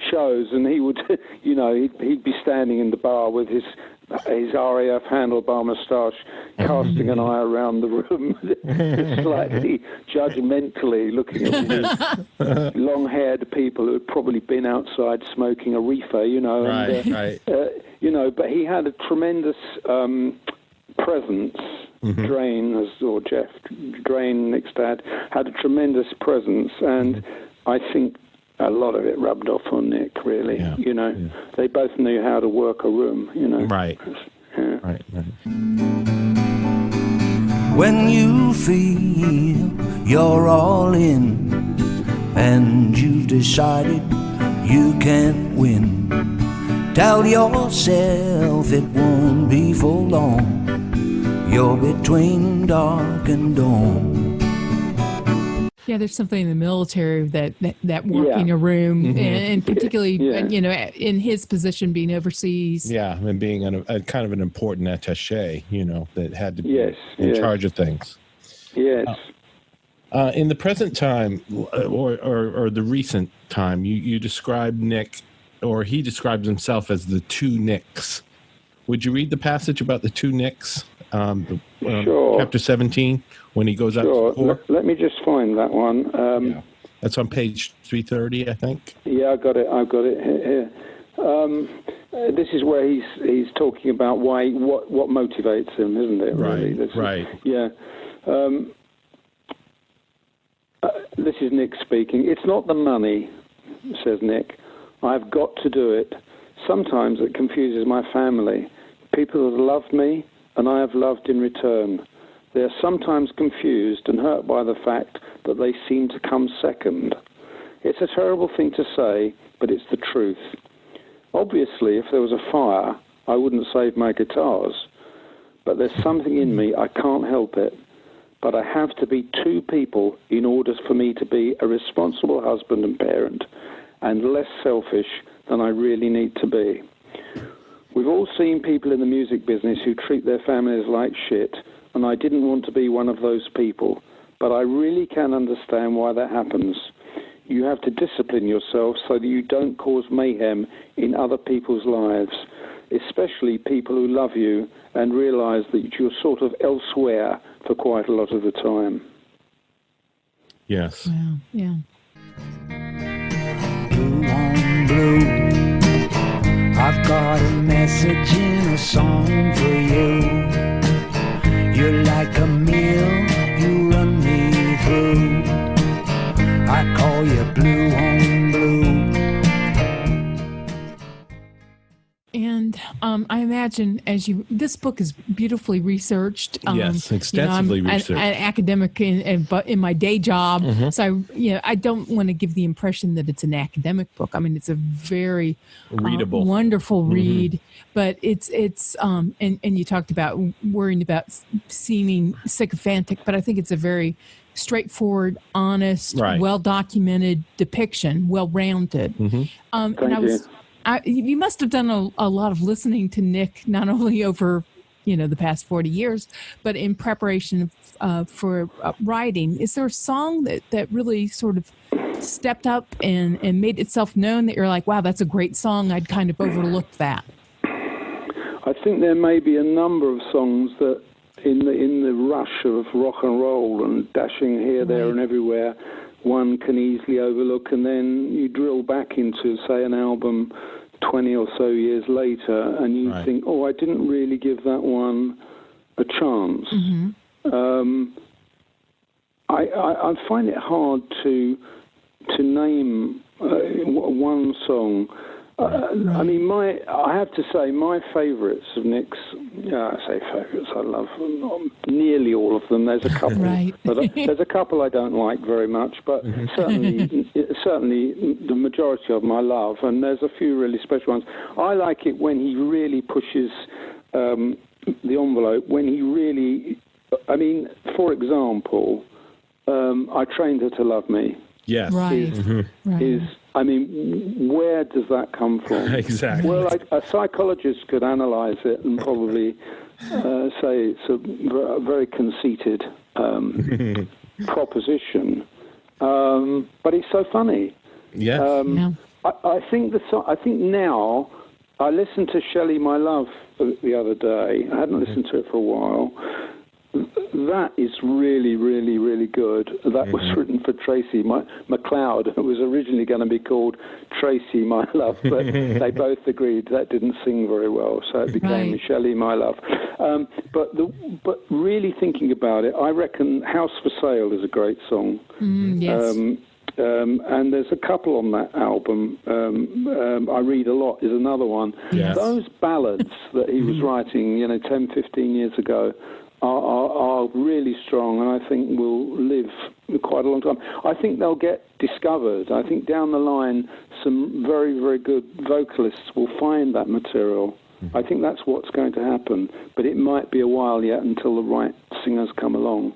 shows, and he would, he'd be standing in the bar with his RAF handlebar moustache, casting an eye around the room, slightly judgmentally looking at these long-haired people who had probably been outside smoking a reefer, but he had a tremendous presence. Drain, or Jeff Drain, Nick's dad, had a tremendous presence, and I think a lot of it rubbed off on Nick, really. Yeah. They both knew how to work a room, Right. Yeah. Right. When you feel you're all in and you've decided you can't win, tell yourself it won't be for long. You're between dark and dawn. Yeah, there's something in the military that working a room, and particularly, in his position being overseas. Yeah, and being a kind of an important attaché, that had to be in charge of things. Yes. In the present time, or the recent time, you describe Nick, or he describes himself as the two Nicks. Would you read the passage about the two Nicks? Sure. Chapter 17, when he goes out to the poor. Let me just find that one. That's on page 330, I think. Yeah, I've got it here. This is where he's talking about what motivates him, isn't it? Really? Right. Yeah. This is Nick speaking. It's not the money, says Nick. I've got to do it. Sometimes it confuses my family. People have loved me, and I have loved in return. They are sometimes confused and hurt by the fact that they seem to come second. It's a terrible thing to say, but it's the truth. Obviously, if there was a fire, I wouldn't save my guitars. But there's something in me, I can't help it. But I have to be two people in order for me to be a responsible husband and parent, and less selfish than I really need to be. We've all seen people in the music business who treat their families like shit, and I didn't want to be one of those people, but I really can understand why that happens. You have to discipline yourself so that you don't cause mayhem in other people's lives, especially people who love you and realize that you're sort of elsewhere for quite a lot of the time. Yes. Wow. Yeah. Blue on blue, got a message in a song for you. You're like a meal, you run me through. I call you Blue Home Blue. And I imagine this book is beautifully researched. Yes, extensively researched. I'm an academic in my day job, so I don't want to give the impression that it's an academic book. I mean, it's a very readable, wonderful read. But it's and you talked about worrying about seeming sycophantic, but I think it's a very straightforward, honest, well documented depiction, well rounded. You must have done a lot of listening to Nick, not only over, the past 40 years, but in preparation for writing. Is there a song that really sort of stepped up and made itself known that you're like, wow, that's a great song. I'd kind of overlooked that. I think there may be a number of songs that in the rush of rock and roll and dashing here, there and everywhere, one can easily overlook, and then you drill back into, say, an album 20 or so years later, and you think, oh, I didn't really give that one a chance. I find it hard to name one song. I mean, I have to say, my favourites of Nick's, I say favourites, I love nearly all of them. There's a couple, there's a couple I don't like very much, but certainly the majority of them I love, and there's a few really special ones. I like it when he really pushes the envelope, when he really, I mean, for example, I Trained Her to Love Me. Yes. Is I mean, where does that come from? Exactly. Well, a psychologist could analyse it and probably say it's a very conceited proposition, but it's so funny. Yes. I think now, I listened to Shelley My Love the other day. I hadn't listened to it for a while. That is really, really, really good. That was written for Tracy McLeod. It was originally going to be called Tracy My Love, but they both agreed that didn't sing very well, so it became Shelley My Love. But really thinking about it, I reckon House for Sale is a great song. Yes. And there's a couple on that album. I Read a Lot is another one. Yes. Those ballads that he was writing, 10, 15 years ago, are really strong, and I think will live quite a long time. I think they'll get discovered. I think down the line, some very, very good vocalists will find that material. I think that's what's going to happen, but it might be a while yet until the right singers come along.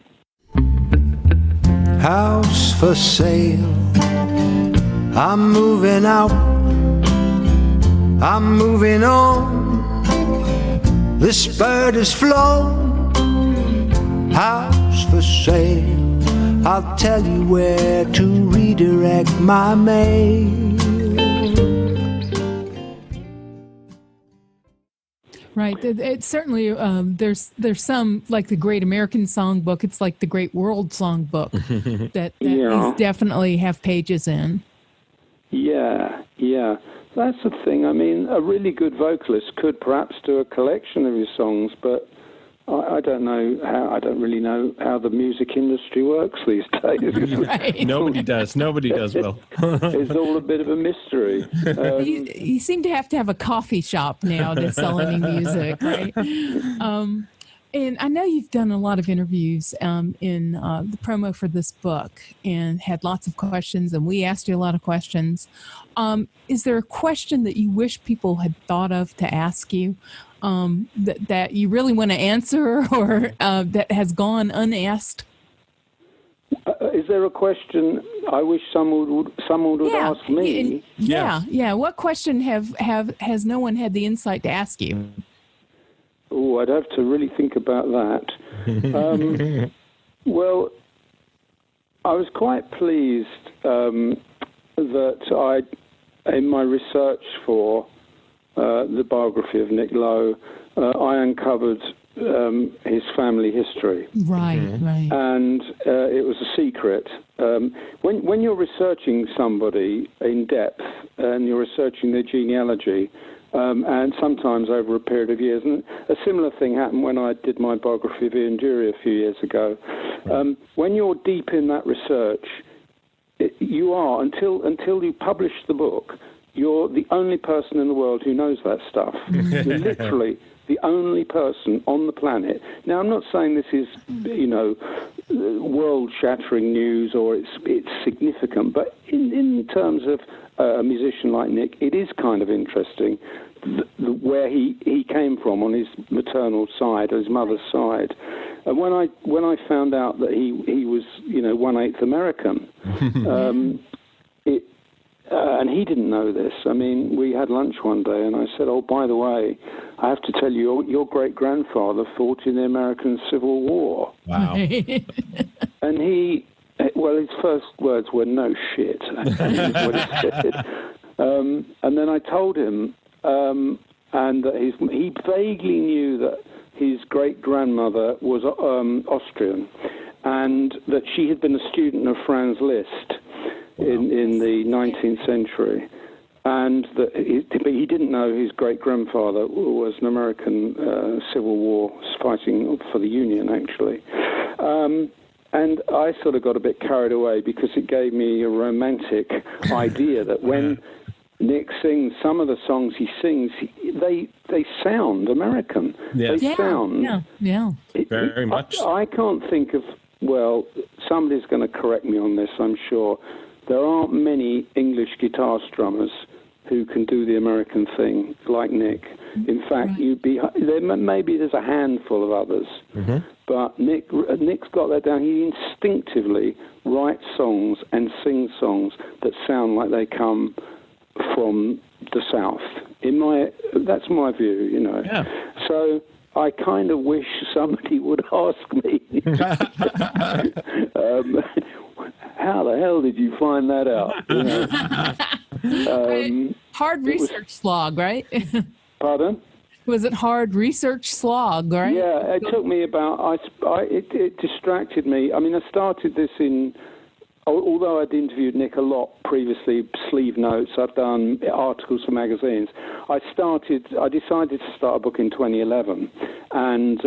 House for sale, I'm moving out, I'm moving on, this bird has flown. House for sale, I'll tell you where to redirect my mail. Right. It's certainly, there's some, like the Great American Songbook, it's like the Great World Songbook that these definitely have pages in. Yeah. That's the thing. I mean, a really good vocalist could perhaps do a collection of his songs, but I don't really know how the music industry works these days. Nobody does well. It's all a bit of a mystery. You seem to have a coffee shop now to sell any music, right? And I know you've done a lot of interviews in the promo for this book and had lots of questions, and we asked you a lot of questions. Is there a question that you wish people had thought of to ask you? That you really want to answer, or that has gone unasked? Is there a question I wish someone would ask me? Yeah. What question has no one had the insight to ask you? Oh, I'd have to really think about that. Well, I was quite pleased that in my research for the biography of Nick Lowe, I uncovered his family history. Right. And it was a secret. When you're researching somebody in depth and you're researching their genealogy, and sometimes over a period of years. And a similar thing happened when I did my biography of Ian Dury a few years ago. When you're deep in that research, you are, until you publish the book, you're the only person in the world who knows that stuff. You're literally the only person on the planet. Now, I'm not saying this is, world-shattering news or it's significant, but in terms of a musician like Nick, it is kind of interesting where he came from on his maternal side, his mother's side. And when I found out that he was 1/8 American, and he didn't know this. I mean, we had lunch one day, and I said, "Oh, by the way, I have to tell you, your great-grandfather fought in the American Civil War." Wow. And his first words were, "No shit." Is what he said. And then I told him, and that he vaguely knew that his great-grandmother was Austrian, and that she had been a student of Franz Liszt in the 19th century, and that but he didn't know his great-grandfather was an American Civil War fighting for the Union, actually. And I sort of got a bit carried away because it gave me a romantic idea that when Nick sings, some of the songs he sings, they sound American. Yes. They sound... Yeah. Very much. I can't think of... Well, somebody's going to correct me on this, I'm sure. There aren't many English guitar strummers who can do the American thing like Nick. In fact, maybe there's a handful of others, but Nick's got that down. He instinctively writes songs and sings songs that sound like they come from the South. That's my view, Yeah. So I kind of wish somebody would ask me. How the hell did you find that out? Hard research slog, right? Pardon? Was it hard research slog, right? Yeah, it took me about... It distracted me. I mean, I started this in... Although I'd interviewed Nick a lot previously, sleeve notes, I've done articles for magazines, I decided to start a book in 2011, and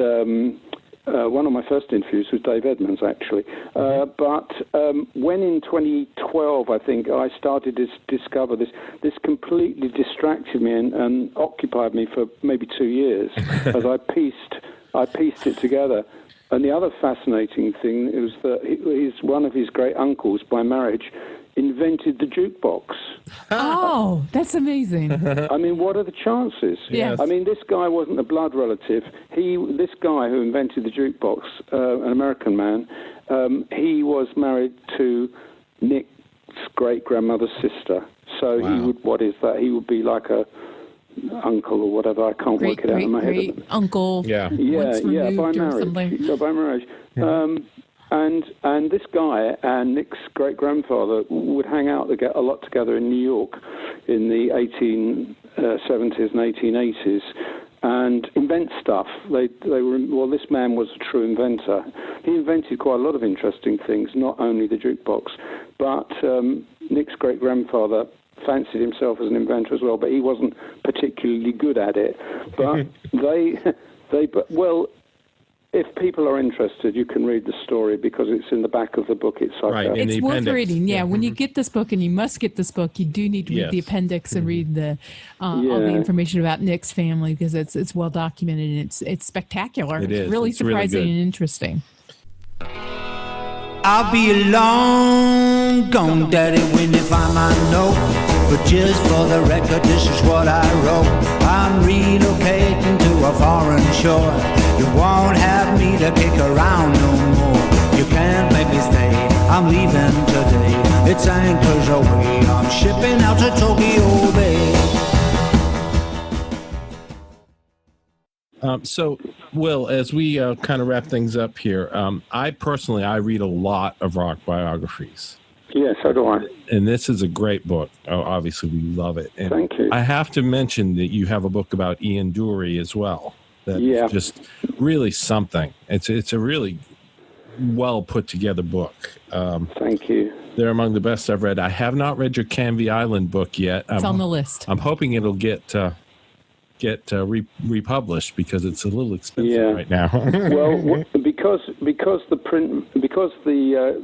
one of my first interviews was Dave Edmonds, actually. But when in 2012, I think, I started to discover this completely distracted me and occupied me for maybe 2 years as I pieced it together. And the other fascinating thing is that one of his great uncles by marriage invented the jukebox. Oh, that's amazing. I mean, what are the chances? Yes. I mean, this guy wasn't a blood relative. This guy who invented the jukebox, an American man, he was married to Nick's great-grandmother's sister. So he would, what is that? He would be like a uncle or whatever. I can't work it out in my head. Great uncle. Yeah, by marriage. So by marriage. And this guy and Nick's great-grandfather would hang out a lot together in New York in the 1870s and 1880s and invent stuff. This man was a true inventor. He invented quite a lot of interesting things, not only the jukebox, but Nick's great-grandfather fancied himself as an inventor as well, but he wasn't particularly good at it. But if people are interested, you can read the story because it's in the back of the book. It's like it's worth reading. Yeah, when you get this book, and you must get this book, you do need to read the appendix and read the all the information about Nick's family because it's well documented and it's spectacular. It is. Really it's surprising really and interesting. I'll be long gone, Daddy, when you find my note. But just for the record, this is what I wrote. I'm relocating to a foreign shore. You won't have me to kick around no more. You can't make me stay, I'm leaving today. It's anchors away, I'm shipping out to Tokyo Bay. So, Will, as we kind of wrap things up here, I read a lot of rock biographies. Yeah, so do I. And this is a great book. Oh, obviously, we love it. And thank you. I have to mention that you have a book about Ian Dury as well. That's just really something. It's a really well put together book. Thank you. They're among the best I've read. I have not read your Canvey Island book yet. It's on the list. I'm hoping it'll get get republished because it's a little expensive right now. Well, because the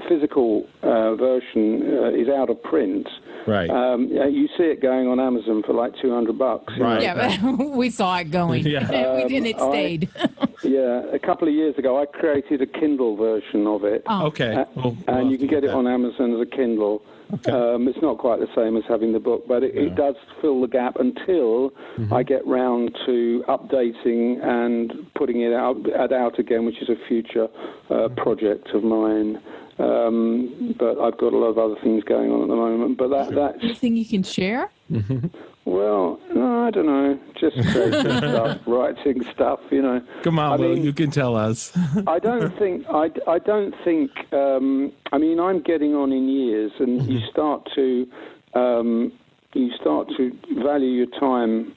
physical version is out of print. Right. You see it going on Amazon for like $200. Right. Yeah, we saw it going. Yeah. And it stayed. A couple of years ago, I created a Kindle version of it. Oh. Okay. And you can get it on Amazon as a Kindle. Okay. It's not quite the same as having the book, but it does fill the gap until I get round to updating and putting it out again, which is a future project of mine. But I've got a lot of other things going on at the moment. But that's anything you can share? Well, no, I don't know. Just creating stuff, writing stuff, Come on, Will, you can tell us. I don't think. I mean, I'm getting on in years, and you start to value your time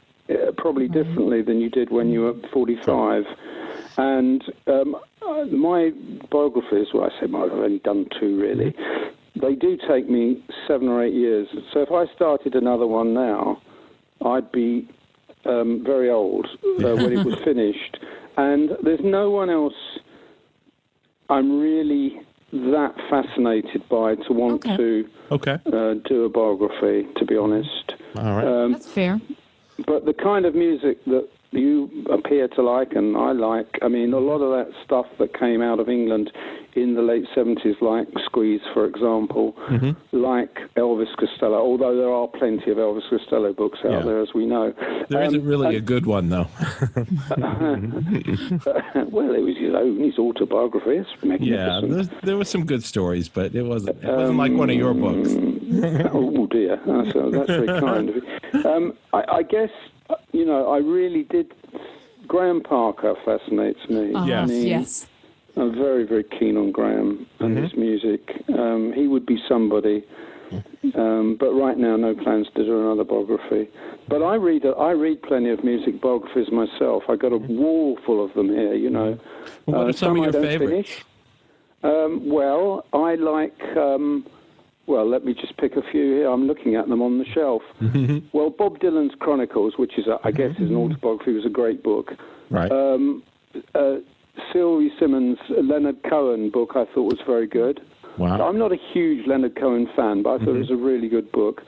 probably differently than you did when you were 45. And my biographies, well, I say I've only done 2 really. They do take me 7 or 8 years. So if I started another one now, I'd be very old when it was finished. And there's no one else I'm really that fascinated by to want to do a biography, to be honest. All right. That's fair. But the kind of music that you appear to like and I like, I mean, a lot of that stuff that came out of England in the late 70s, like Squeeze, for example, like Elvis Costello, although there are plenty of Elvis Costello books out there, as we know. There isn't really a good one, though. Well, it was his autobiography. It's magnificent. Yeah, there were some good stories, but it wasn't like one of your books. Oh, dear. That's very kind of you. I guess, I really did. Graham Parker fascinates me. Yes. I'm very, very keen on Graham and his music. He would be somebody. But right now, no plans to do another biography. But I read plenty of music biographies myself. I got a wall full of them here. What are some of your favorites? Well, I like. Well, let me just pick a few here. I'm looking at them on the shelf. Well, Bob Dylan's Chronicles, which is, I guess, is an autobiography, was a great book. Right. Sylvie Simmons' Leonard Cohen book I thought was very good. Wow. I'm not a huge Leonard Cohen fan, but I thought it was a really good book.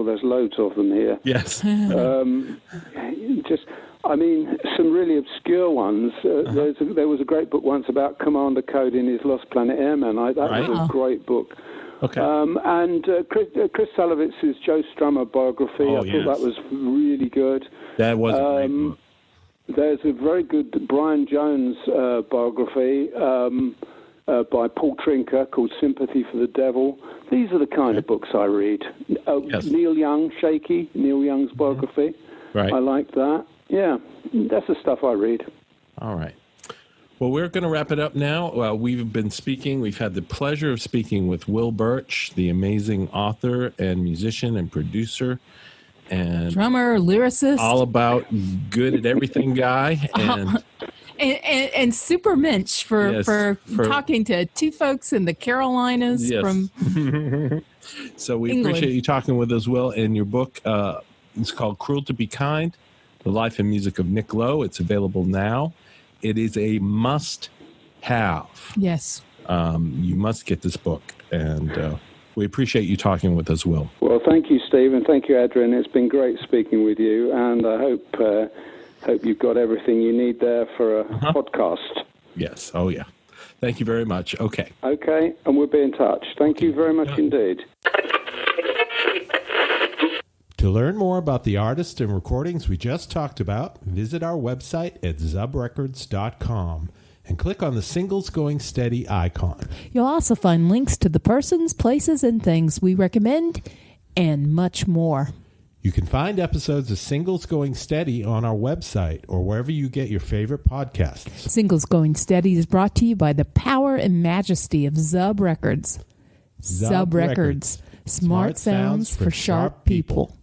There's loads of them here. Yes. Some really obscure ones. There was a great book once about Commander Cody and his Lost Planet Airman. That was a great book. Okay. And Chris Salowitz's Joe Strummer biography, I thought that was really good. That was a great book. There's a very good Brian Jones biography by Paul Trinker called Sympathy for the Devil. These are the kind of books I read. Neil Young, Shaky, Neil Young's biography. Right. I like that. Yeah, that's the stuff I read. All right. Well, we're going to wrap it up now. We've had the pleasure of speaking with Will Birch, the amazing author and musician and producer. And drummer, lyricist, all about good at everything guy, and super mensch for talking to 2 folks in the Carolinas from So we England. appreciate you talking with us, Will. And your book is called Cruel to Be Kind, The Life and Music of Nick Lowe. It's available now. It is a must-have. Yes. You must get this book, and we appreciate you talking with us, Will. Well, thank you, Steve, and thank you, Adrienne. It's been great speaking with you, and I hope you've got everything you need there for a podcast. Yes. Oh, yeah. Thank you very much. Okay. Okay, and we'll be in touch. Thank you very much indeed. To learn more about the artists and recordings we just talked about, visit our website at zubrecords.com and click on the Singles Going Steady icon. You'll also find links to the persons, places, and things we recommend, and much more. You can find episodes of Singles Going Steady on our website or wherever you get your favorite podcasts. Singles Going Steady is brought to you by the power and majesty of Zub Records. Zub Records. Smart sounds for sharp people.